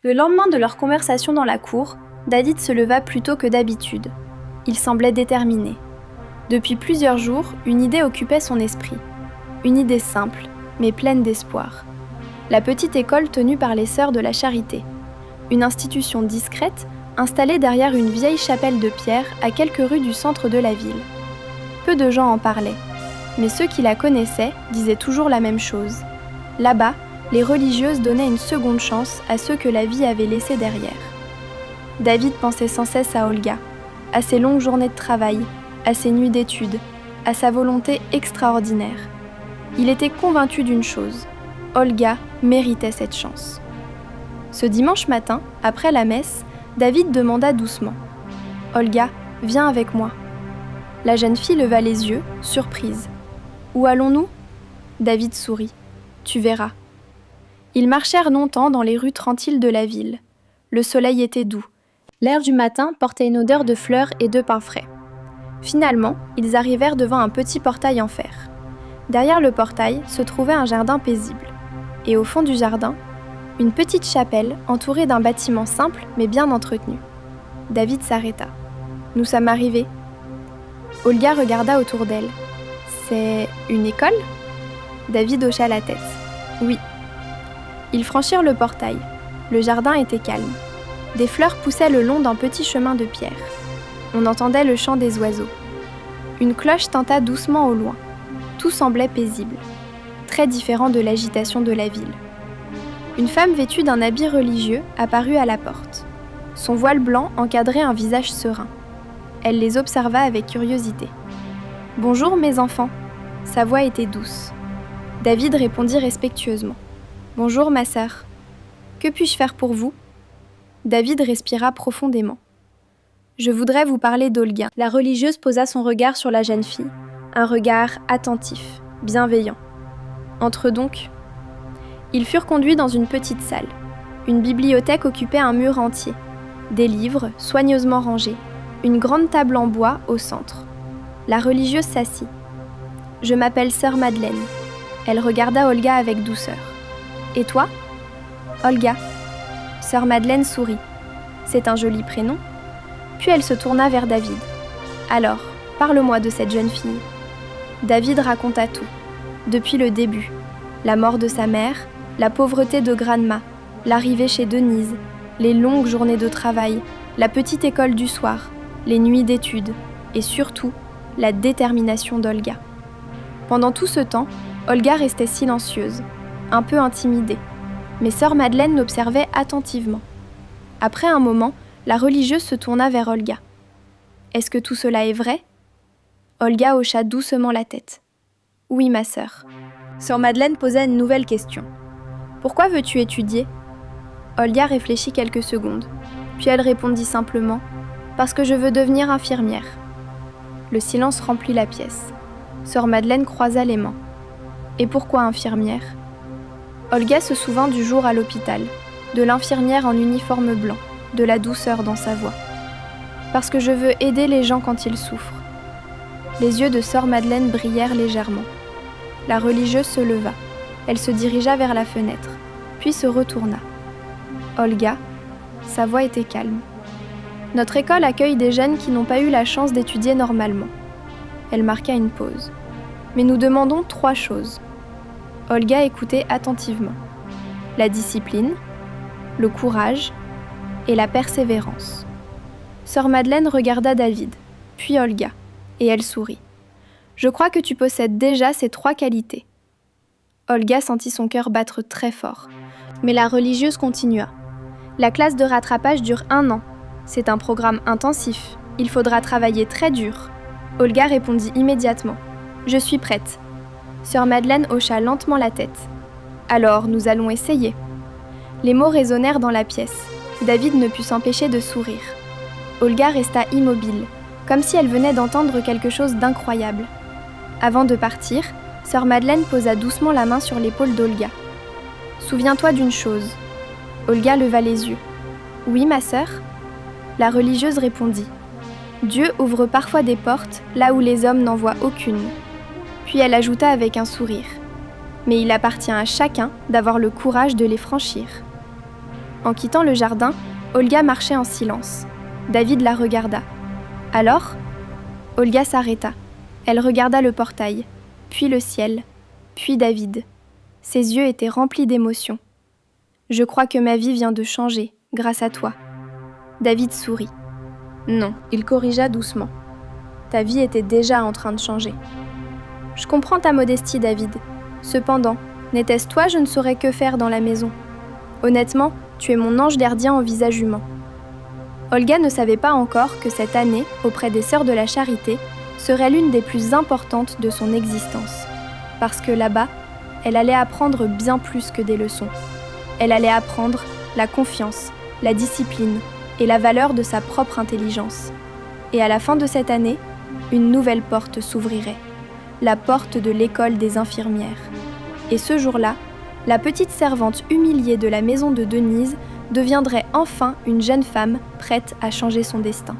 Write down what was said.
Le lendemain de leur conversation dans la cour, David se leva plus tôt que d'habitude. Il semblait déterminé. Depuis plusieurs jours, une idée occupait son esprit. Une idée simple, mais pleine d'espoir. La petite école tenue par les Sœurs de la Charité. Une institution discrète, installée derrière une vieille chapelle de pierre à quelques rues du centre de la ville. Peu de gens en parlaient, mais ceux qui la connaissaient disaient toujours la même chose. Là-bas, les religieuses donnaient une seconde chance à ceux que la vie avait laissés derrière. David pensait sans cesse à Olga, à ses longues journées de travail, à ses nuits d'études, à sa volonté extraordinaire. Il était convaincu d'une chose, Olga méritait cette chance. Ce dimanche matin, après la messe, David demanda doucement « Olga, viens avec moi ». La jeune fille leva les yeux, surprise. « Où allons-nous » David sourit. « Tu verras ». Ils marchèrent longtemps dans les rues tranquilles de la ville. Le soleil était doux. L'air du matin portait une odeur de fleurs et de pain frais. Finalement, ils arrivèrent devant un petit portail en fer. Derrière le portail se trouvait un jardin paisible. Et au fond du jardin, une petite chapelle entourée d'un bâtiment simple mais bien entretenu. David s'arrêta. « Nous sommes arrivés. » Olga regarda autour d'elle. « C'est une école ?» David hocha la tête. « Oui. » Ils franchirent le portail. Le jardin était calme. Des fleurs poussaient le long d'un petit chemin de pierre. On entendait le chant des oiseaux. Une cloche tinta doucement au loin. Tout semblait paisible, très différent de l'agitation de la ville. Une femme vêtue d'un habit religieux apparut à la porte. Son voile blanc encadrait un visage serein. Elle les observa avec curiosité. « Bonjour mes enfants !» Sa voix était douce. David répondit respectueusement. « Bonjour ma sœur. Que puis-je faire pour vous ?» David respira profondément. « Je voudrais vous parler d'Olga. » La religieuse posa son regard sur la jeune fille. Un regard attentif, bienveillant. « Entre donc. » Ils furent conduits dans une petite salle. Une bibliothèque occupait un mur entier. Des livres, soigneusement rangés. Une grande table en bois au centre. La religieuse s'assit. « Je m'appelle Sœur Madeleine. » Elle regarda Olga avec douceur. « Et toi ?»« Olga. » Sœur Madeleine sourit. « C'est un joli prénom. » Puis elle se tourna vers David. « Alors, parle-moi de cette jeune fille. » David raconta tout, depuis le début. La mort de sa mère, la pauvreté de Granma, l'arrivée chez Denise, les longues journées de travail, la petite école du soir, les nuits d'études, et surtout, la détermination d'Olga. Pendant tout ce temps, Olga restait silencieuse, un peu intimidée, mais Sœur Madeleine l'observait attentivement. Après un moment, la religieuse se tourna vers Olga. « Est-ce que tout cela est vrai ?» Olga hocha doucement la tête. « Oui, ma sœur. » Sœur Madeleine posa une nouvelle question. « Pourquoi veux-tu étudier ?» Olga réfléchit quelques secondes, puis elle répondit simplement « Parce que je veux devenir infirmière. » Le silence remplit la pièce. Sœur Madeleine croisa les mains. « Et pourquoi infirmière ?» Olga se souvint du jour à l'hôpital, de l'infirmière en uniforme blanc, de la douceur dans sa voix. « Parce que je veux aider les gens quand ils souffrent. » Les yeux de Sœur Madeleine brillèrent légèrement. La religieuse se leva. Elle se dirigea vers la fenêtre, puis se retourna. Olga, sa voix était calme. « Notre école accueille des jeunes qui n'ont pas eu la chance d'étudier normalement. » Elle marqua une pause. « Mais nous demandons 3 choses. » Olga écoutait attentivement. La discipline, le courage et la persévérance. Sœur Madeleine regarda David, puis Olga, et elle sourit. « Je crois que tu possèdes déjà ces 3 qualités. » Olga sentit son cœur battre très fort. Mais la religieuse continua. « La classe de rattrapage dure 1 an. C'est un programme intensif. Il faudra travailler très dur. » Olga répondit immédiatement. « Je suis prête. » Sœur Madeleine hocha lentement la tête. « Alors, nous allons essayer. » Les mots résonnèrent dans la pièce. David ne put s'empêcher de sourire. Olga resta immobile, comme si elle venait d'entendre quelque chose d'incroyable. Avant de partir, Sœur Madeleine posa doucement la main sur l'épaule d'Olga. « Souviens-toi d'une chose. » Olga leva les yeux. « Oui, ma sœur ?» La religieuse répondit. « Dieu ouvre parfois des portes là où les hommes n'en voient aucune. » Puis elle ajouta avec un sourire. « Mais il appartient à chacun d'avoir le courage de les franchir. » En quittant le jardin, Olga marchait en silence. David la regarda. Alors, Olga s'arrêta. Elle regarda le portail, puis le ciel, puis David. Ses yeux étaient remplis d'émotion. « Je crois que ma vie vient de changer, grâce à toi. » David sourit. Non, il corrigea doucement. Ta vie était déjà en train de changer. Je comprends ta modestie, David. Cependant, n'était-ce toi je ne saurais que faire dans la maison. Honnêtement, tu es mon ange gardien en visage humain. Olga ne savait pas encore que cette année, auprès des Sœurs de la Charité, serait l'une des plus importantes de son existence. Parce que là-bas, elle allait apprendre bien plus que des leçons. Elle allait apprendre la confiance, la discipline et la valeur de sa propre intelligence. Et à la fin de cette année, une nouvelle porte s'ouvrirait, la porte de l'école des infirmières. Et ce jour-là, la petite servante humiliée de la maison de Denise deviendrait enfin une jeune femme prête à changer son destin.